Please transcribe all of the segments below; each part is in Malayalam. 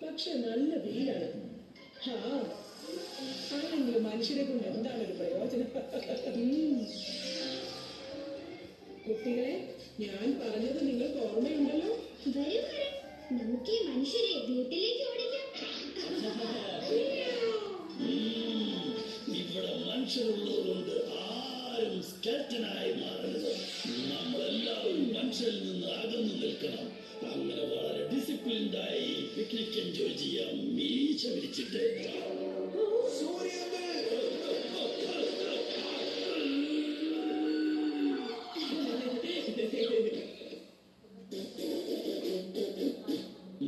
പക്ഷെ നല്ല വീടാണ്. ആരെങ്കിലും മനുഷ്യരെ കൊണ്ട് എന്താണ് ഒരു പ്രയോജനം? കുട്ടികളെ, ഞാൻ പറഞ്ഞത് നിങ്ങൾക്ക് ഓർമ്മയുണ്ടല്ലോ? നമുക്ക് ഈ മനുഷ്യരെ വീട്ടിലേക്ക് ഓടിക്കാം. ഇവിടെ മനുഷ്യരുള്ളതുകൊണ്ട് ആരും സ്കെൽറ്റനായി മാറരുത്. നമ്മളെല്ലാവരും മനുഷ്യരിൽ നിന്ന് അകന്നു നിൽക്കണം. അങ്ങനെ വളരെ ഡിസിപ്ലിൻഡായി പിക്നിക് എൻജോയ് ചെയ്യാം. മീശ വിരിച്ചിട്ട്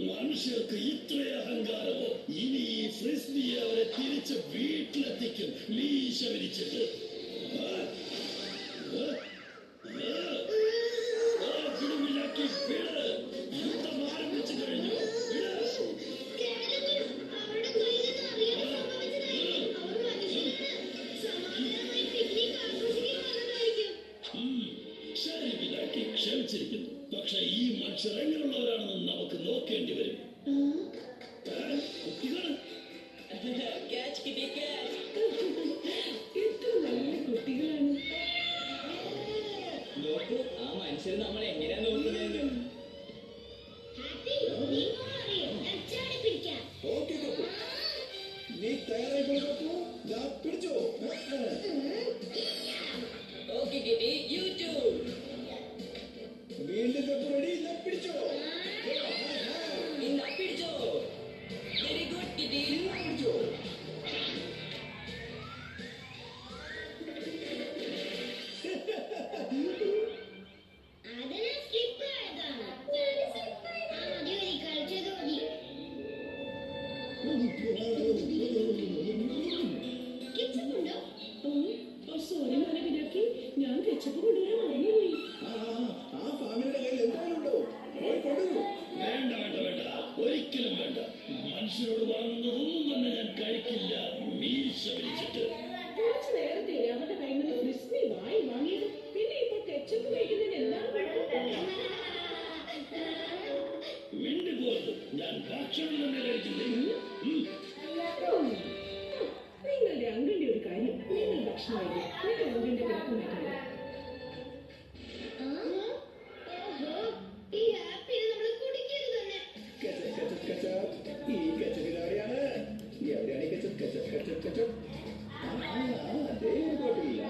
മനുഷ്യർക്ക് ഇത്ര അഹങ്കാരമോ? ഇനി ഈ ഫ്രിസ്ബി അവരെ തിരിച്ച് വീട്ടിലെത്തിക്കും മീശ വിരിച്ചിട്ട്. ക്ഷമിച്ചിരിക്കുന്നു. പക്ഷെ ഈ മനുഷ്യർ എങ്ങനെയുള്ളവരാണെന്ന് നമുക്ക് നോക്കേണ്ടി വരും. കുട്ടികൾ കുട്ടികളാണ്. നോക്കൂ, ആ മനുഷ്യർ നമ്മൾ എങ്ങനെയാ നോക്കുന്നത്? നീ തയ്യാറായി പിടിച്ചോ. ഓക്കെ കിട്ടി, യൂട്യൂബ് വീണ്ടും റെഡി. പിടിച്ചോ, പിടിച്ചോ. വെരി ഗുഡ് കിട്ടി, പിടിച്ചോ. സോറി മനവിനാക്കി, ഞാൻ കെച്ചപ്പ് കൊണ്ടുവരാൻ മറന്നുപോയി. ആ ഫാമിലിയുടെ കയ്യിൽ എന്തായാലും ഉണ്ടോ? വേണ്ട വേണ്ട വേണ്ട, ഒരിക്കലും വേണ്ട. മനുഷ്യരോട് വാങ്ങുന്നതൊന്നും തന്നെ ഞാൻ കഴിക്കില്ല. മീശ വിരിച്ചിട്ട് കുറച്ച് നേരത്തെ അവരുടെ കയ്യിൽ നിന്ന് ക്രിസ്പി വാങ്ങിയത്. പിന്നെ ഇപ്പൊ കെച്ചപ്പ് കഴിക്കുന്നതിന് എന്താണ് കുഴപ്പം? മിണ്ടിപ്പോയത്. ഞാൻ ഭക്ഷണം തന്നെ കഴിക്കില്ലേ. നിങ്ങളുടെ അങ്കിളിന്റെ ഒരു കാര്യം, നിങ്ങൾ ഭക്ഷണം കഴിക്കും, നിങ്ങൾ അങ്കിളിന്റെ കിടക്കും വെക്കണ്ട. ഈ കച്ചപ്പിന് എവിടെയാണ്? എവിടെയാണ് ഈ കച്ചപ്പ്? Ketchup ketchup ketchup. അതേ ഹോട്ടലില്ല.